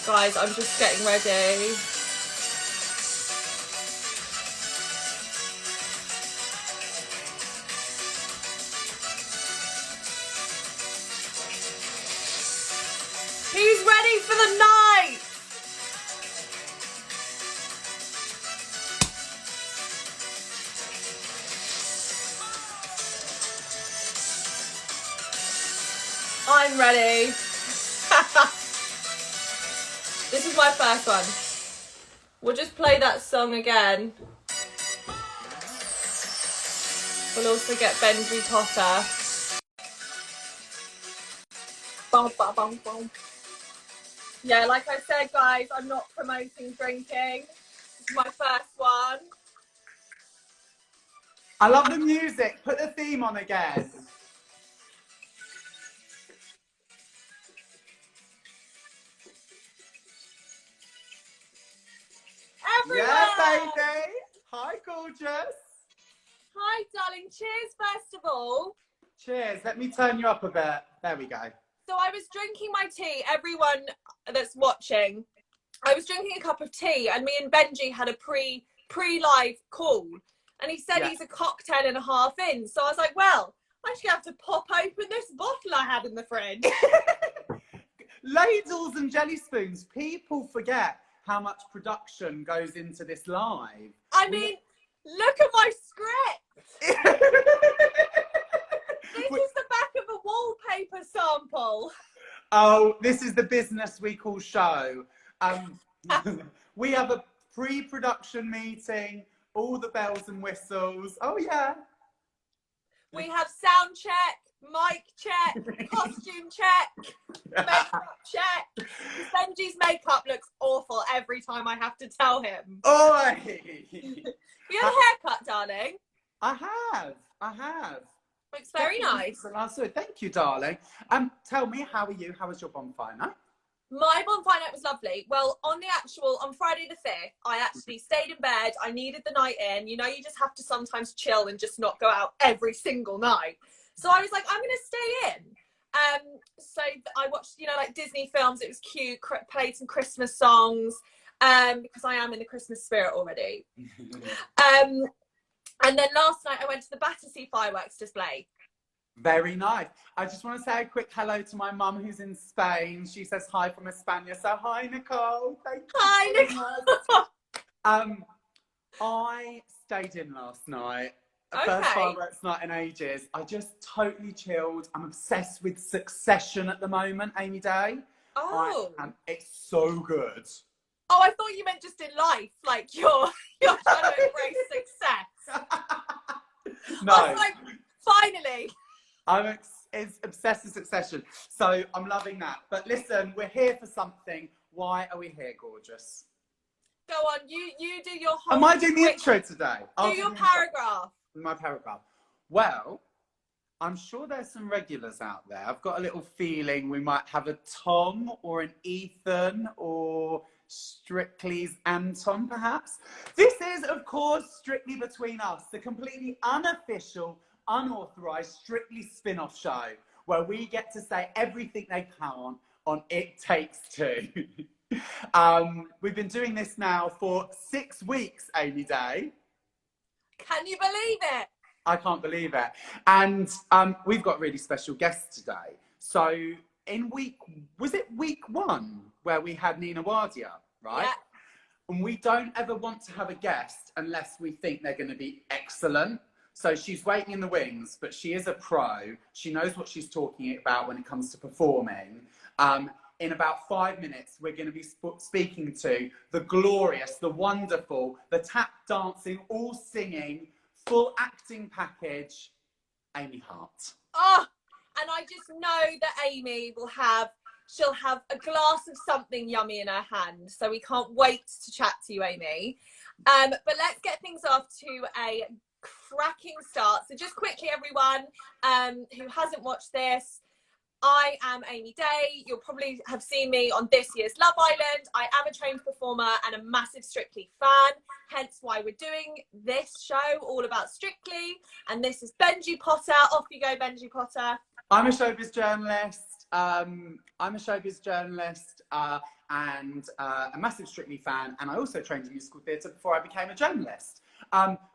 Guys, I'm just getting ready. Who's ready for the night? I'm ready. This is my first one. We'll just play that song again. We'll also get Benjy Potter. Bum, bum, bum, bum. Yeah, like I said, guys, I'm not promoting drinking. This is my first one. I love the music. Put the theme on again. Everyone! Yeah, baby. Hi, gorgeous. Hi, darling. Cheers, first of all. Cheers. Let me turn you up a bit. There we go. So I was drinking my tea. Everyone that's watching, I was drinking a cup of tea, and me and Benjy had a pre-live call, and he said he's a cocktail and a half in. So I was like, well, I'm just gonna have to pop open this bottle I had in the fridge. Ladles and jelly spoons. People forget how much production goes into this live. I mean, look at my script. This is the back of a wallpaper sample. Oh, this is the business we call show. We have a pre-production meeting, all the bells and whistles. Oh, yeah. We have sound check, mic check, costume check, makeup check. Benji's makeup looks awful every time I have to tell him. Oi! You had a haircut, darling. I have. Looks very nice. Thank you, darling. Tell me, how are you? How was your bonfire night? My bonfire night was lovely. Well, on Friday the 5th, I actually stayed in bed. I needed the night in. You know, you just have to sometimes chill and just not go out every single night. So I was like, I'm going to stay in. So I watched, you know, like Disney films. It was cute. Played some Christmas songs because I am in the Christmas spirit already. And then last night I went to the Battersea fireworks display. Very nice. I just want to say a quick hello to my mum who's in Spain. She says hi from España. So hi, Nicole. Thank you. Hi, Nicole. I stayed in last night. Okay. First fireworks night in ages. I just totally chilled. I'm obsessed with Succession at the moment, Amy Day. Oh. It's so good. Oh, I thought you meant just in life, like you're trying to embrace success. No. I was like, finally. I'm obsessed with Succession, so I'm loving that. But listen, we're here for something. Why are we here, gorgeous? Go on, you do your whole... Am I doing the intro today? Do your paragraph. My paragraph. Well, I'm sure there's some regulars out there. I've got a little feeling we might have a Tom or an Ethan or Strictly's Anton, perhaps. This is, of course, Strictly Between Us, the completely unofficial, unauthorised Strictly spin-off show where we get to say everything they can on It Takes Two. We've been doing this now for 6 weeks, Amy Day. Can you believe it? I can't believe it. And we've got really special guests today. So in week 1 where we had Nina Wadia, right? Yeah. And we don't ever want to have a guest unless we think they're going to be excellent. So she's waiting in the wings, but she is a pro. She knows what she's talking about when it comes to performing. In about 5 minutes, we're going to be speaking to the glorious, the wonderful, the tap dancing, all singing, full acting package, Amy Hart. Oh, and I just know that Amy she'll have a glass of something yummy in her hand. So we can't wait to chat to you, Amy. But let's get things off to a cracking start. So just quickly, everyone who hasn't watched this, I am Amy Day. You'll probably have seen me on this year's Love Island. I am a trained performer and a massive Strictly fan, hence why we're doing this show all about Strictly. And this is Benjy Potter. Off you go, Benjy Potter. I'm a showbiz journalist. I'm a showbiz journalist and a massive Strictly fan, and I also trained in musical theatre before I became a journalist.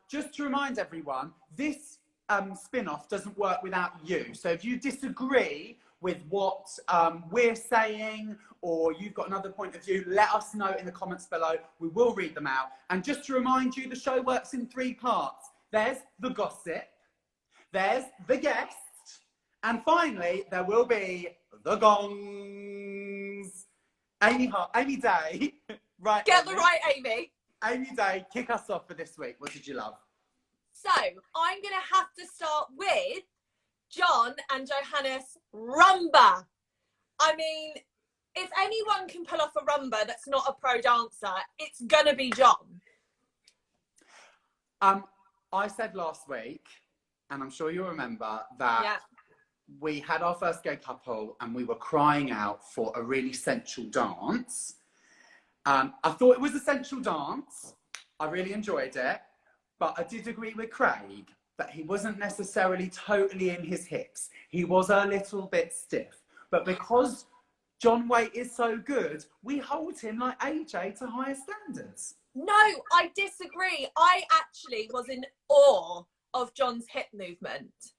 Just to remind everyone, this spin-off doesn't work without you. So if you disagree with what we're saying, or you've got another point of view, let us know in the comments below. We will read them out. And just to remind you, the show works in 3 parts. There's the gossip, there's the guest, and finally, there will be the gongs. Amy Hart, Amy Day, right? Get the right Amy. Amy Day, kick us off for this week. What did you love? So I'm going to have to start with John and Johannes Rumba. I mean, if anyone can pull off a rumba that's not a pro dancer, it's going to be John. I said last week, and I'm sure you'll remember, that we had our first gay couple and we were crying out for a really sensual dance. I thought it was a sensual dance. I really enjoyed it. But I did agree with Craig that he wasn't necessarily totally in his hips. He was a little bit stiff. But because John Waite is so good, we hold him like AJ to higher standards. No, I disagree. I actually was in awe of John's hip movement.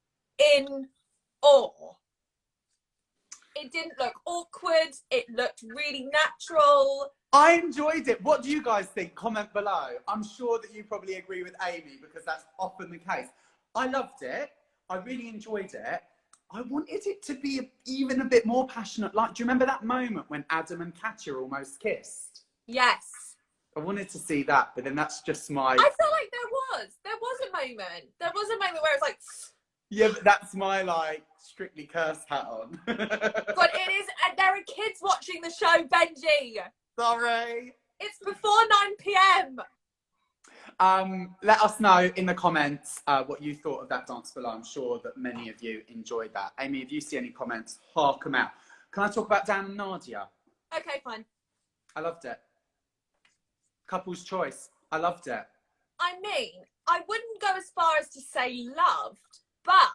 In awe. It didn't look awkward. It looked really natural. I enjoyed it. What do you guys think? Comment below. I'm sure that you probably agree with Amy because that's often the case. I loved it. I really enjoyed it. I wanted it to be even a bit more passionate. Like, do you remember that moment when Adam and Katya almost kissed? Yes. I wanted to see that, but then that's just my... I felt like there was a moment. There was a moment where it was like... Yeah, but that's my, like, Strictly curse hat on. But it is... And there are kids watching the show, Benjy. Sorry. It's before 9 p.m. Let us know in the comments what you thought of that dance below. I'm sure that many of you enjoyed that. Amy, if you see any comments, hark them out. Can I talk about Dan and Nadia? Okay, fine. I loved it. Couple's choice. I loved it. I mean, I wouldn't go as far as to say loved, but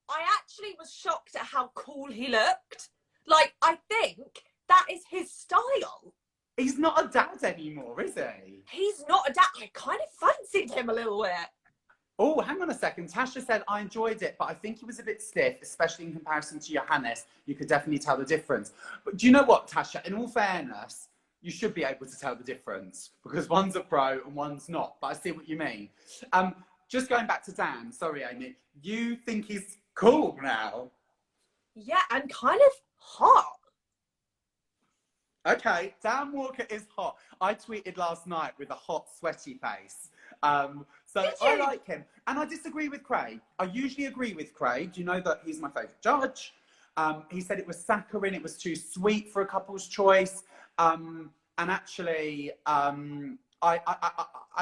I actually was shocked at how cool he looked. Like, I think that is his style. He's not a dad anymore, is he? He's not a dad. I kind of fancied him a little bit. Oh, hang on a second. Tasha said, I enjoyed it, but I think he was a bit stiff, especially in comparison to Johannes. You could definitely tell the difference. But do you know what, Tasha? In all fairness, you should be able to tell the difference because one's a pro and one's not. But I see what you mean. Just going back to Dan, sorry, Amy, you think he's cool now? Yeah, and kind of hot. Okay, Dan Walker is hot. I tweeted last night with a hot, sweaty face. So I like him. And I disagree with Craig. I usually agree with Craig. You know that he's my favourite judge. He said it was saccharine, it was too sweet for a couple's choice. And actually, I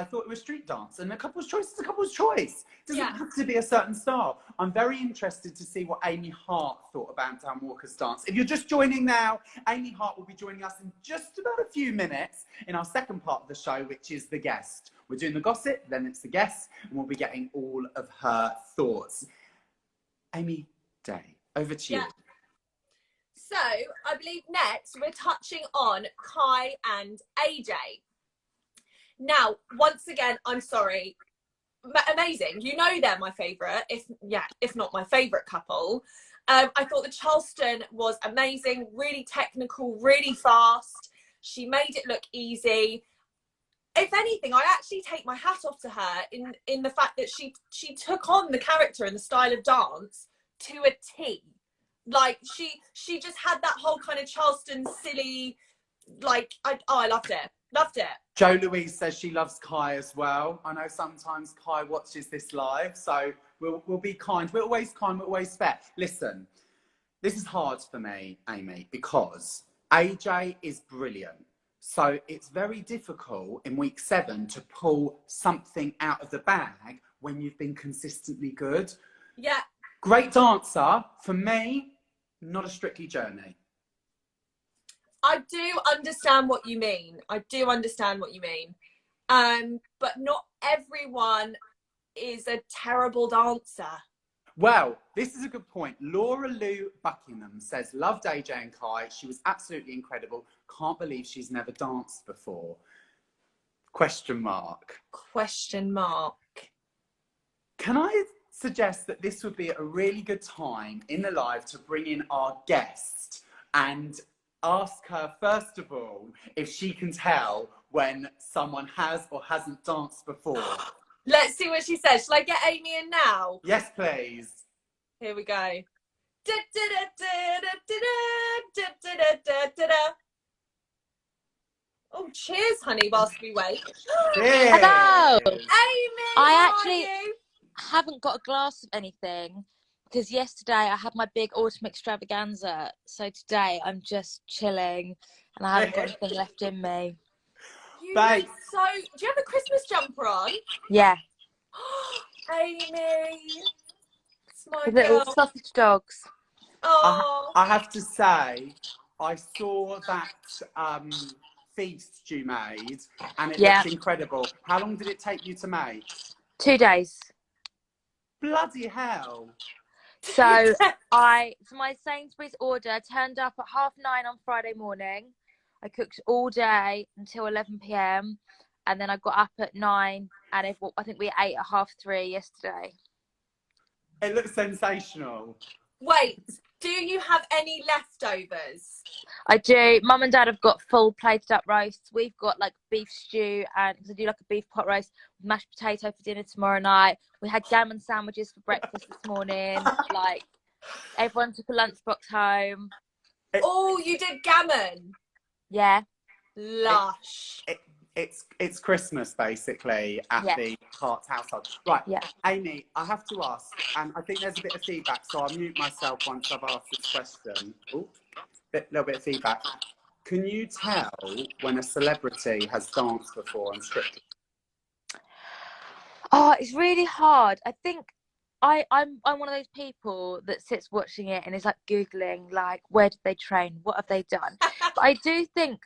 thought it was street dance. And a couple's choice is a couple's choice. It doesn't have to be a certain style. I'm very interested to see what Amy Hart thought about Dan Walker's dance. If you're just joining now, Amy Hart will be joining us in just about a few minutes in our second part of the show, which is the guest. We're doing the gossip, then it's the guest, and we'll be getting all of her thoughts. Amy Day, over to you. So, I believe next we're touching on Kai and AJ. Now, once again, I'm sorry. Amazing. You know they're my favourite, if not my favourite couple. I thought the Charleston was amazing, really technical, really fast. She made it look easy. If anything, I actually take my hat off to her in the fact that she took on the character and the style of dance to a T. Like, she just had that whole kind of Charleston silly, like, I loved it. Loved it. Jo Louise says she loves Kai as well. I know sometimes Kai watches this live, so we'll be kind. We're always kind, we're always fair. Listen, this is hard for me, Amy, because AJ is brilliant. So it's very difficult in week 7 to pull something out of the bag when you've been consistently good. Yeah. Great dancer. For me, not a Strictly journey. I do understand what you mean. But not everyone is a terrible dancer. Well, this is a good point. Laura Lou Buckingham says, loved AJ and Kai. She was absolutely incredible. Can't believe she's never danced before. Question mark. Question mark. Can I suggest that this would be a really good time in the live to bring in our guest and ask her, first of all, if she can tell when someone has or hasn't danced before? Let's see what she says. Shall I get Amy in now? Yes, please. Here we go. Oh, cheers, honey, whilst we wait. Cheers. Hello. Amy, I how actually- are you? Haven't got a glass of anything because yesterday I had my big autumn extravaganza. So today I'm just chilling and I haven't got anything left in me. You Babe. look so... Do you have a Christmas jumper on? Yeah, Amy. It's my the little girl. sausage dogs. Oh. I have to say, I saw that feast you made and it Yeah. looked incredible. How long did it take you to make? 2 days. Bloody hell. So my Sainsbury's order turned up at 9:30 on Friday morning. I cooked all day until 11 p.m. and then I got up at 9 and I think we ate at 3:30 yesterday. It looks sensational. Wait, do you have any leftovers? I do. Mum and Dad have got full plated up roasts. We've got like beef stew and I do like a beef pot roast with mashed potato for dinner tomorrow night. We had gammon sandwiches for breakfast this morning. Like everyone took a lunchbox home. Oh, you did gammon. Yeah. Lush. It's Christmas basically at Yeah. the Hart household. Right, Yeah. Amy, I have to ask, and I think there's a bit of feedback, so I'll mute myself once I've asked this question. Oh, little bit of feedback. Can you tell when a celebrity has danced before on Strictly? Oh, it's really hard. I think I'm one of those people that sits watching it and is like Googling like where did they train? What have they done? But I do think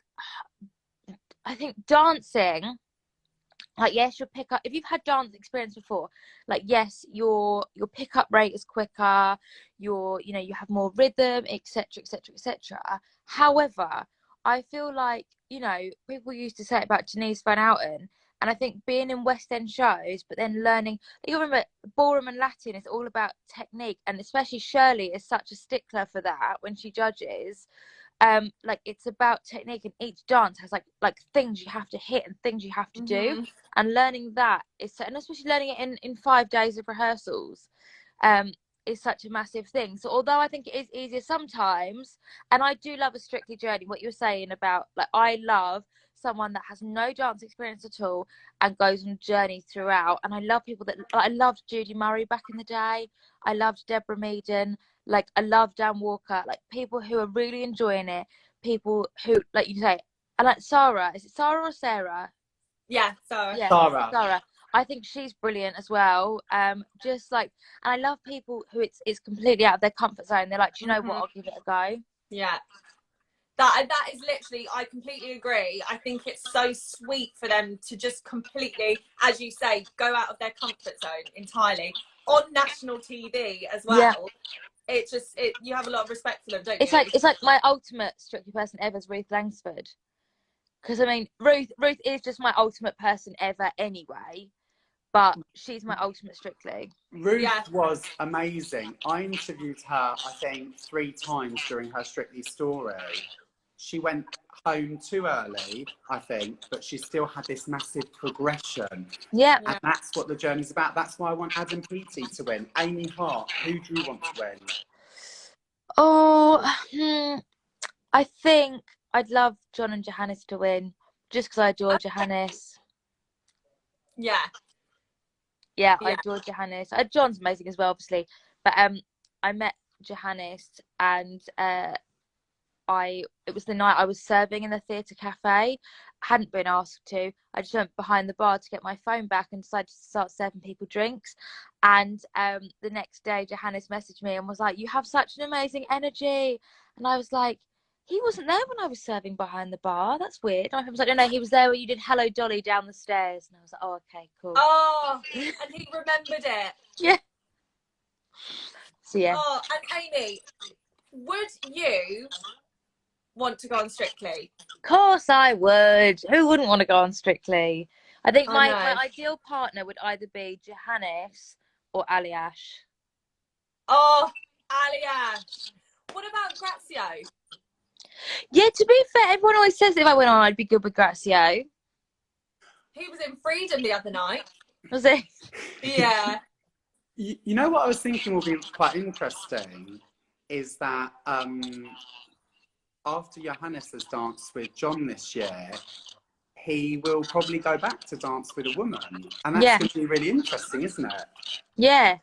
dancing, like yes, you'll pick up if you've had dance experience before, like yes, your pickup rate is quicker, you have more rhythm, etc, etc, etc. However, I feel like, people used to say it about Denise Van Outen, and I think being in West End shows, but then learning, you remember ballroom and Latin is all about technique, and especially Shirley is such a stickler for that when she judges. Like it's about technique, and each dance has like things you have to hit and things you have to do, and learning that and especially learning it in 5 days of rehearsals is such a massive thing. So although I think it is easier sometimes, and I do love a Strictly journey, what you were saying about, like, I love someone that has no dance experience at all and goes on journeys throughout. And I love people that, like, I loved Judy Murray back in the day, I loved Deborah Meaden, like I love Dan Walker, like people who are really enjoying it, people who, like you say, and like Sarah, is it Sarah or Sarah? Yeah, Sarah. Yeah, Sarah. I think she's brilliant as well. Just like, and I love people who it's completely out of their comfort zone. They're like, do you know what? I'll give it a go. Yeah. That is literally, I completely agree. I think it's so sweet for them to just completely, as you say, go out of their comfort zone entirely on national TV as well. Yeah. It's just, you have a lot of respect for them, don't you? It's like my ultimate Strictly person ever is Ruth Langsford. Because I mean, Ruth is just my ultimate person ever anyway, but she's my ultimate Strictly. Ruth was amazing. I interviewed her, I think, 3 times during her Strictly story. She went home too early, I think, but she still had this massive progression. Yeah. And that's what the journey's about. That's why I want Adam Peaty to win. Amy Hart, who do you want to win? Oh, I think I'd love John and Johannes to win, just because I adore Johannes. Yeah. Yeah, I adore Johannes. John's amazing as well, obviously. But I met Johannes, and it was the night I was serving in the theatre cafe. I hadn't been asked to. I just went behind the bar to get my phone back and decided to start serving people drinks. And the next day, Johannes messaged me and was like, "You have such an amazing energy." And I was like, "He wasn't there when I was serving behind the bar. That's weird." And I was like, "No, he was there when you did Hello Dolly down the stairs." And I was like, "Oh, okay, cool." Oh, and he remembered it. Yeah. So yeah. Oh, and Amy, would you want to go on Strictly? Of course I would. Who wouldn't want to go on Strictly? I think I my know. ideal partner would either be Johannes or Aliash. Oh, Aliash. What about Grazio? Yeah, to be fair, everyone always says if I went on, I'd be good with Grazio. He was in Freedom the other night. Was it? Yeah. You know what I was thinking will be quite interesting is that after Johannes has danced with John this year, he will probably go back to dance with a woman, and that's going to be really interesting, isn't it? Yeah.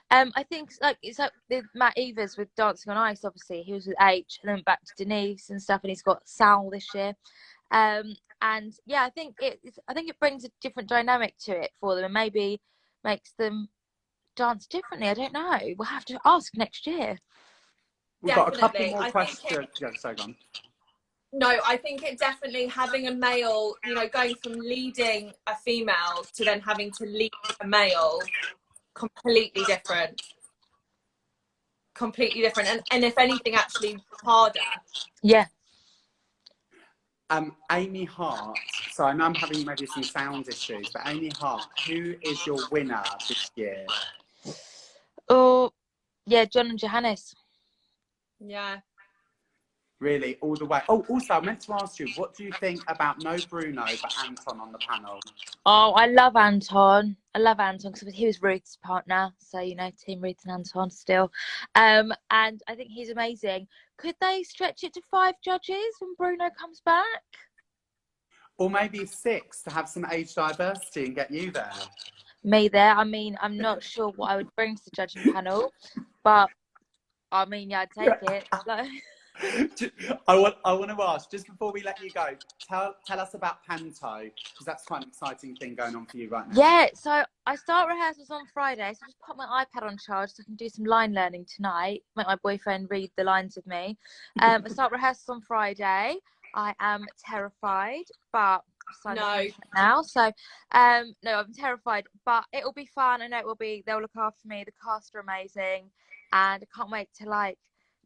I think like it's like with Matt Evers with Dancing on Ice. Obviously, he was with H, and then back to Denise and stuff, and he's got Sal this year. And yeah, I think it brings a different dynamic to it for them, and maybe makes them dance differently. I don't know. We'll have to ask next year. We've got a couple more questions. No, I think it definitely, having a male, you know, going from leading a female to then having to lead a male, completely different. Completely different. And if anything, actually harder. Yeah. Amy Hart. So I know I'm having maybe some sound issues, but Amy Hart, who is your winner this year? Oh, yeah, John and Johannes. Yeah. Really, all the way. Oh, also, I meant to ask you, what do you think about no Bruno, but Anton on the panel? Oh, I love Anton. I love Anton because he was Ruth's partner. So, you know, Team Ruth and Anton still. And I think he's amazing. Could they stretch it to 5 judges when Bruno comes back? Or maybe 6 to have some age diversity and get you there. Me there. I mean, I'm not sure what I would bring to the judging panel, but I mean, yeah, I'd take it. Like... I want to ask, just before we let you go, tell us about Panto, because that's quite an exciting thing going on for you right now. Yeah, so I start rehearsals on Friday, so I just put my iPad on charge so I can do some line learning tonight, make my boyfriend read the lines with me. I start rehearsals on Friday. I am terrified, but No. now, so no, I'm terrified, but it'll be fun. I know it will be. They'll look after me. The cast are amazing, and I can't wait to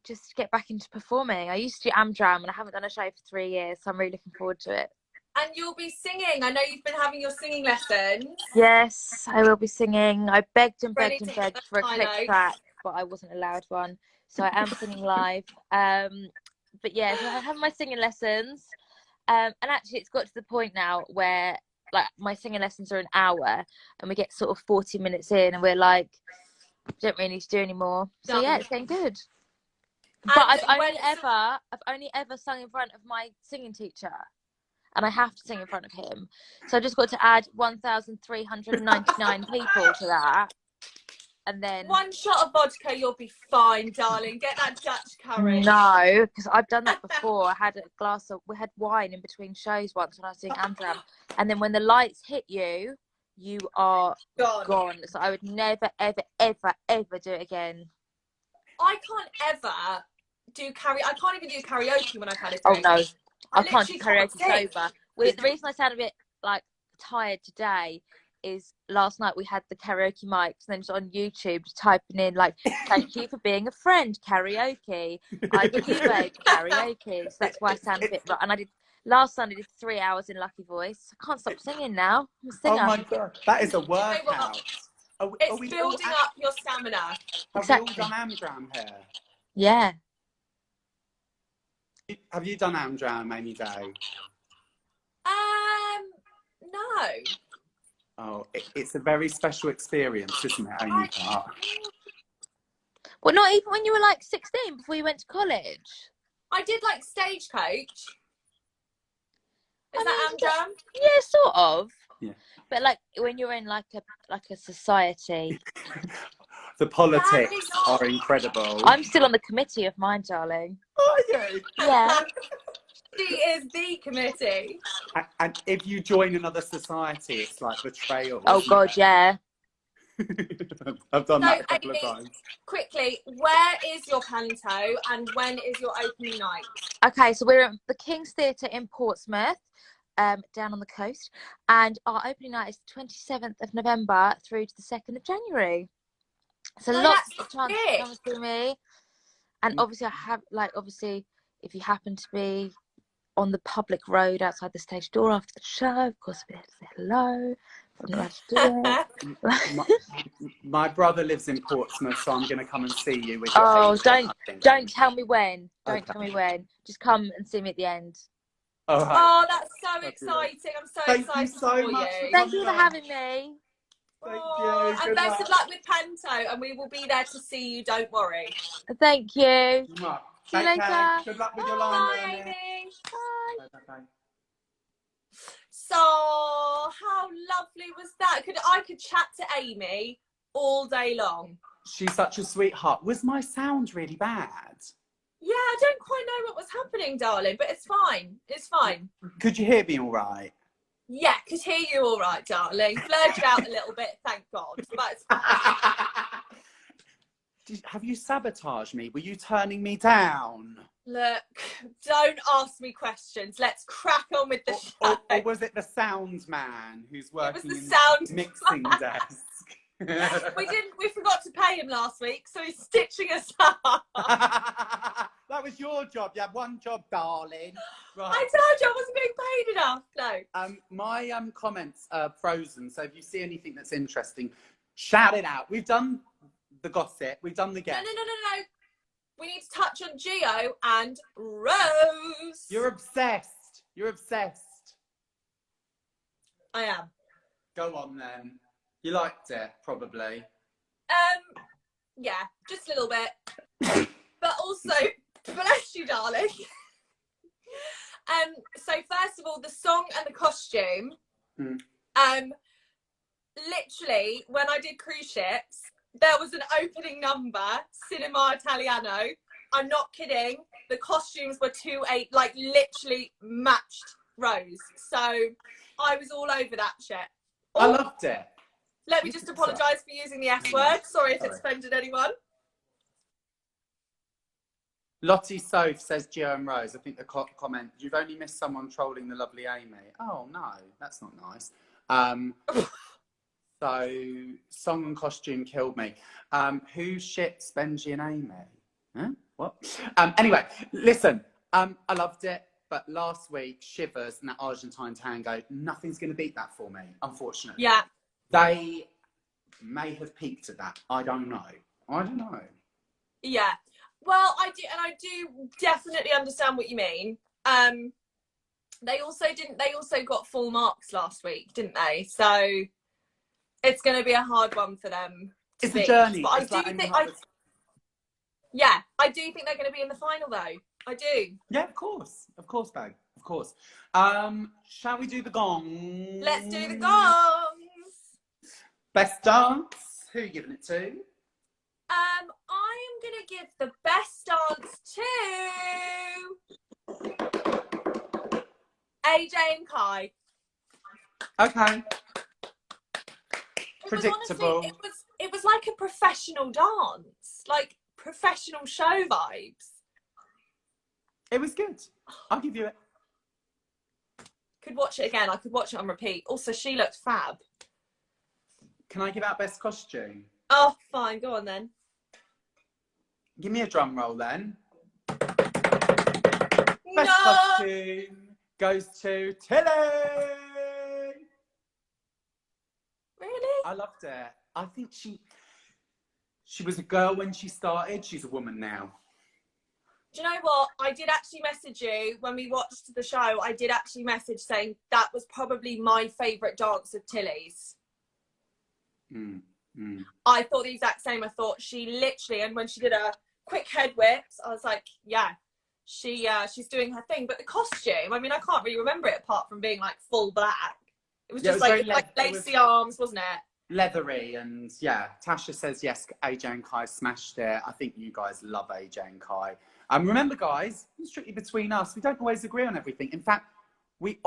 just get back into performing. I used to do Amdram, and I haven't done a show for 3 years, so I'm really looking forward to it. And you'll be singing. I know you've been having your singing lessons. Yes, I will be singing. I begged and begged and begged for a click track, but I wasn't allowed one. So I am singing live. But yeah, so I have my singing lessons. And actually, it's got to the point now where my singing lessons are an hour, and we get sort of 40 minutes in, and we're like, don't really need to do any more. So yeah, it's getting good. But I've only ever sung in front of my singing teacher, and I have to sing in front of him. So I just got to add 1,399 people to that. And then 1 shot of vodka, you'll be fine, darling. Get that Dutch courage. No, because I've done that before. We had wine in between shows once when I was doing Amdram. And then when the lights hit you, you are gone. So I would never, ever, ever, ever do it again. I can't ever do karaoke. I can't even do karaoke when I've had a drink. Oh no, I can't do karaoke sober. Well, the reason I sound a bit tired today is last night we had the karaoke mics, and then just on YouTube just typing in thank you for being a friend, karaoke. I love you, babe, karaoke. So that's why I sound a bit rough. And last Sunday I did 3 hours in Lucky Voice. I can't stop singing now. I'm a singer. Oh my god, that is a workout. It's building up your stamina. Exactly. Have we all done Amdram here? Yeah. Have you done Amdram, Amy Day? No. Oh, it's a very special experience, isn't it, Amy Hart? Well, not even when you were 16, before you went to college. I did Stagecoach. Is that Amdram? Yeah, sort of. Yeah. But when you're in a society. The politics are incredible. I'm still on the committee of mine, darling. Are you? Yeah. She is the committee. And if you join another society, it's like betrayal. Oh God, yeah. I've done that a couple of times. Quickly, where is your Panto and when is your opening night? Okay, so we're at the King's Theatre in Portsmouth, down on the coast, and our opening night is the 27th of November through to the 2nd of January. So No, lots that's of chance to it. come and see me. And obviously, I have, like, obviously, if you happen to be on the public road outside the stage door after the show, of course, we have to say hello. I'm not allowed to do it. My brother lives in Portsmouth, so I'm going to come and see you with your Oh, feet. don't tell me when. Don't Okay. tell me when. Just come and see me at the end. All right. Oh, that's so Fabulous. exciting. I'm so Thank you excited so for much you. for Thank you for coming on. having me. Thank Oh, you. and Good best of luck. luck with Panto, and we will be there to see you, don't worry. Thank you. Mwah. See you Take later. care. Good luck with your line Bye, learning. Amy. Bye. Bye, bye, bye. So, how lovely was that? I could chat to Amy all day long. She's such a sweetheart. Was my sound really bad? Yeah, I don't quite know what was happening, darling, but it's fine. It's fine. Could you hear me all right? Yeah, could hear you all right, darling. Blurred you out a little bit, thank God. But it's fine. Have you sabotaged me? Were you turning me down? Look, don't ask me questions. Let's crack on with the show. Or was it the sound man who's working the in sound the mixing desk? We forgot to pay him last week, so he's stitching us up. That was your job. You had one job, darling. Right. I told you I wasn't being paid enough. No. My comments are frozen, so if you see anything that's interesting, shout it out. We've done the gossip. We've done the guest. No. We need to touch on Gio and Rose. You're obsessed. You're obsessed. I am. Go on then. You liked it, probably. Yeah, just a little bit. But also, bless you, darling. So first of all, the song and the costume. Literally, when I did cruise ships, there was an opening number, Cinema Italiano. I'm not kidding. The costumes were 2/8, like literally matched Rose. So I was all over that shit. I loved it. Let me just apologise for using the S word. Sorry if it's offended anyone. Lottie Soph says Gio and Rose. I think the comment, you've only missed someone trolling the lovely Amy. Oh, no, that's not nice. So, song and costume killed me. Who shits Benjy and Amy? Huh? What? Anyway, listen, I loved it. But last week, Shivers and that Argentine tango, nothing's going to beat that for me, unfortunately. Yeah. They may have peaked at that. I don't know. Yeah. Well, I do definitely understand what you mean. They also got full marks last week, didn't they? So it's going to be a hard one for them. It's a journey. But I do think they're going to be in the final, though. I do. Yeah, of course, babe, of course. Shall we do the gong? Let's do the gongs. Best dance. Who are you giving it to? I am going to give the best dance to AJ and Kai. Okay. Predictable. Honestly, it was like a professional dance, like professional show vibes. It was good. I'll give you it. Could watch it again. I could watch it on repeat. Also, she looked fab. Can I give out best costume? Oh, fine. Go on then. Give me a drum roll then. No! Best costume goes to Tilly. Really? I loved it. I think she was a girl when she started. She's a woman now. Do you know what? I did actually message you when we watched the show. I did actually message saying that was probably my favourite dance of Tilly's. I thought the exact same. I thought she literally, and when she did her quick head whips, I was like, yeah, she's doing her thing. But the costume, I mean, I can't really remember it apart from being like full black. It was just like lacy arms, wasn't it? Leathery, and yeah. Tasha says yes, AJ and Kai smashed it. I think you guys love AJ and Kai. Remember, guys, it's strictly between us. We don't always agree on everything. In fact, we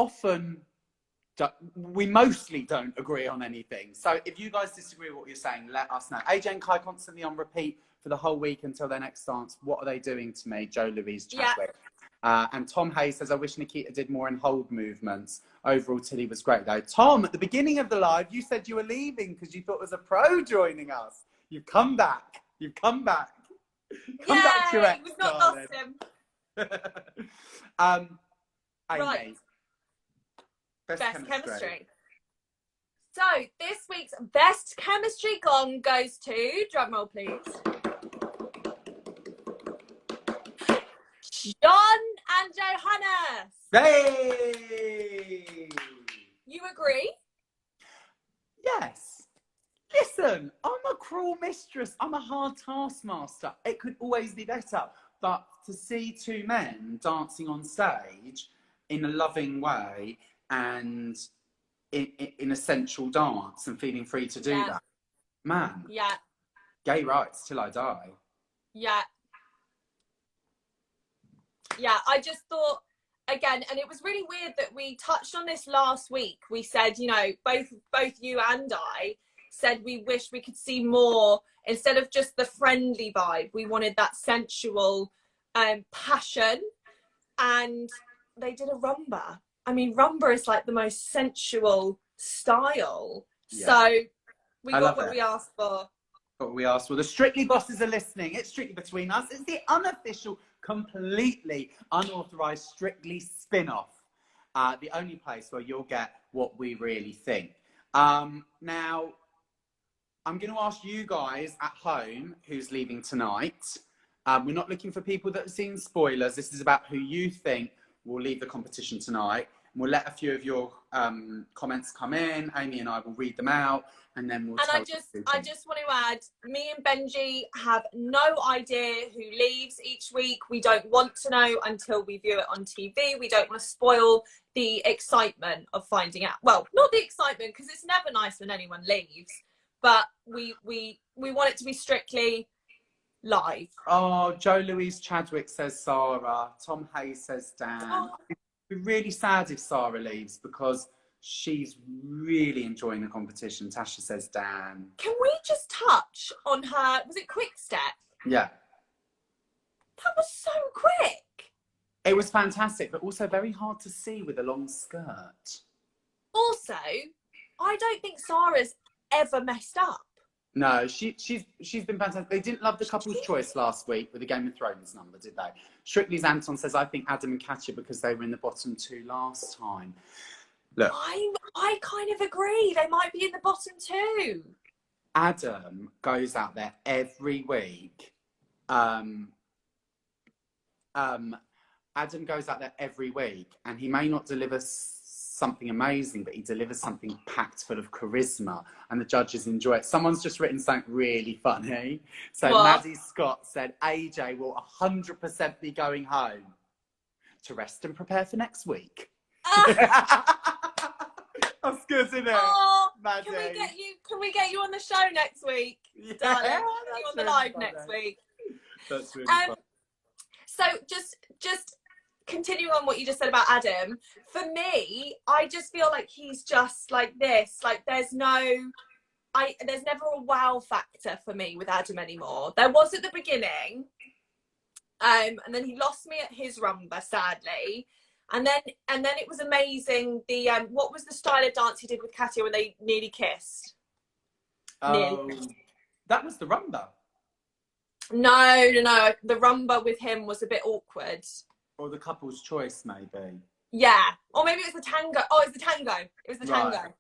mostly don't agree on anything. So if you guys disagree with what you're saying, let us know. AJ and Kai constantly on repeat for the whole week until their next dance. What are they doing to me? Joe Louise Chadwick. Yeah. And Tom Hayes says, I wish Nikita did more in hold movements. Overall, Tilly was great, though. Tom, at the beginning of the live, you said you were leaving because you thought it was a pro joining us. You've come back. You've come back. Come back to your ex, we've not darling. lost him. Amy, Right. best chemistry. So this week's best chemistry gong goes to, drumroll please, John and Johannes. Hey! You agree? Yes. Listen, I'm a cruel mistress. I'm a hard taskmaster. It could always be better. But to see two men dancing on stage in a loving way and in a sensual dance and feeling free to do that, man, gay rights till I die. I just thought, again, and it was really weird that we touched on this last week. We said, you know, both you and I said we wish we could see more, instead of just the friendly vibe, we wanted that sensual passion. And they did a rumba. I mean, rumba is like the most sensual style. So we got what we asked for. What we asked for. The Strictly bosses are listening. It's Strictly Between Us. It's the unofficial, completely unauthorized Strictly spin-off. The only place where you'll get what we really think. Now, I'm going to ask you guys at home who's leaving tonight. We're not looking for people that have seen spoilers. This is about who you think will leave the competition tonight. And we'll let a few of your comments come in. Amy and I will read them out, and then we'll. And I just want to add, me and Benjy have no idea who leaves each week. We don't want to know until we view it on TV. We don't want to spoil the excitement of finding out. Well, not the excitement, because it's never nice when anyone leaves. But we want it to be strictly live. Oh, Joe Louise Chadwick says Sarah. Tom Hayes says Dan. Oh. It'd be really sad if Sarah leaves because she's really enjoying the competition. Tasha says Dan. Can we just touch on her? Was it Quick Step? Yeah. That was so quick. It was fantastic, but also very hard to see with a long skirt. Also, I don't think Sarah's ever messed up. No, she's been fantastic. They didn't love the couple's choice last week with the Game of Thrones number, did they? Strictly's Anton says, I think Adam and Katya because they were in the bottom two last time. Look, I kind of agree. They might be in the bottom two. Adam goes out there every week. Adam goes out there every week, and he may not deliver something amazing, but he delivers something packed full of charisma, and the judges enjoy it. Someone's just written something really funny. So Maddie Scott said AJ will 100% be going home to rest and prepare for next week. That's good, isn't it? Oh, Maddie. Can we get you on the show next week, darling? Can we get you on the live next week? That's really fun. So just continuing on what you just said about Adam, for me, I just feel like he's just like this. Like there's never a wow factor for me with Adam anymore. There was at the beginning, and then he lost me at his rumba, sadly. And then it was amazing. The what was the style of dance he did with Katya when they nearly kissed? Oh, that was the rumba. No. The rumba with him was a bit awkward. Or the couple's choice, maybe. Yeah. Or maybe it was the tango. Oh, it was the tango. It was the tango. Right.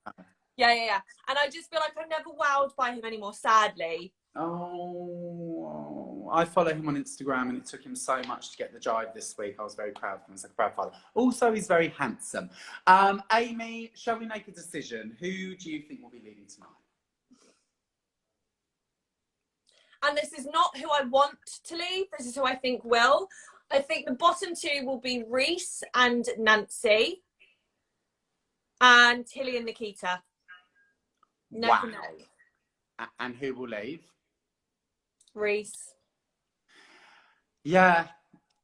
Yeah. And I just feel like I'm never wowed by him anymore, sadly. Oh, I follow him on Instagram, and it took him so much to get the jive this week. I was very proud of him. I was like a proud father. Also, he's very handsome. Amy, shall we make a decision? Who do you think will be leading tonight? And this is not who I want to leave. This is who I think will. I think the bottom two will be Reese and Nancy, and Tilly and Nikita. Wow. And who will leave? Reese. Yeah,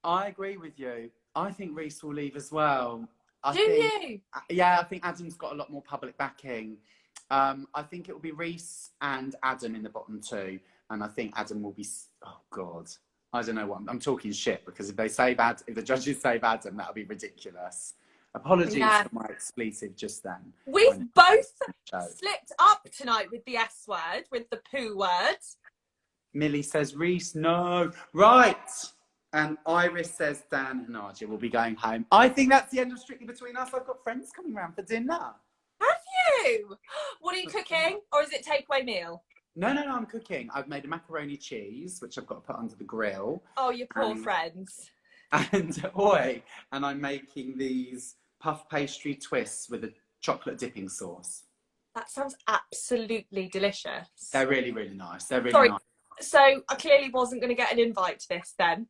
I agree with you. I think Reese will leave as well. Do you? Yeah, I think Adam's got a lot more public backing. I think it will be Reese and Adam in the bottom two, and I think Adam will be. Oh God, I don't know what I'm talking shit, because if the judges save Adam, that'll be ridiculous. Apologies for my expletive just then. We've both slipped up tonight with the S word, with the poo word. Millie says Reese, no. Right. And Iris says Dan and Nadia will be going home. I think that's the end of Strictly Between Us. I've got friends coming round for dinner. Have you? What are you cooking? Or is it takeaway meal? No, I'm cooking. I've made a macaroni cheese, which I've got to put under the grill. Oh, your poor friends. And I'm making these puff pastry twists with a chocolate dipping sauce. That sounds absolutely delicious. They're really, really nice. They're really nice. So I clearly wasn't going to get an invite to this then.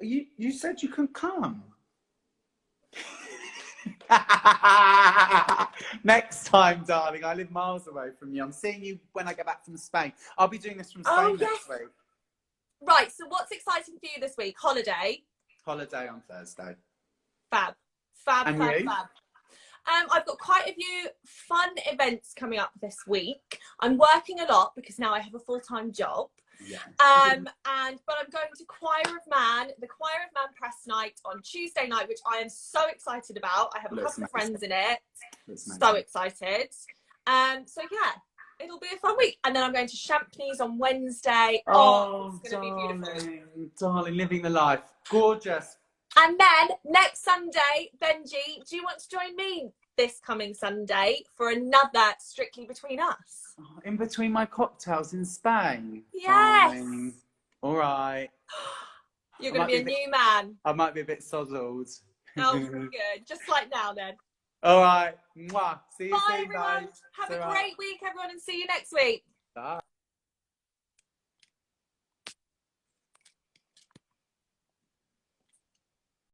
You said you couldn't come. Next time, darling. I live miles away from you. I'm seeing you when I get back from Spain. I'll be doing this from Spain next week. Right, so what's exciting for you this week? Holiday? Holiday on Thursday. Fab. And you? I've got quite a few fun events coming up this week. I'm working a lot because now I have a full-time job. Yeah. But I'm going to the Choir of Man press night on Tuesday night, which I am so excited about. I have a couple of friends in it. So excited. So yeah, it'll be a fun week. And then I'm going to Champneys on Wednesday. Oh, it's going to be beautiful. Darling, living the life. Gorgeous. And then next Sunday, Benjy, do you want to join me this coming Sunday for another Strictly Between Us? Oh, in between my cocktails in Spain. Yes. Fine. All right. You're going to be a new man. I might be a bit sozzled. Oh, good. Just like now then. All right. Mwah. See you soon, everyone. guys. Have a great week, everyone, and see you next week. Bye.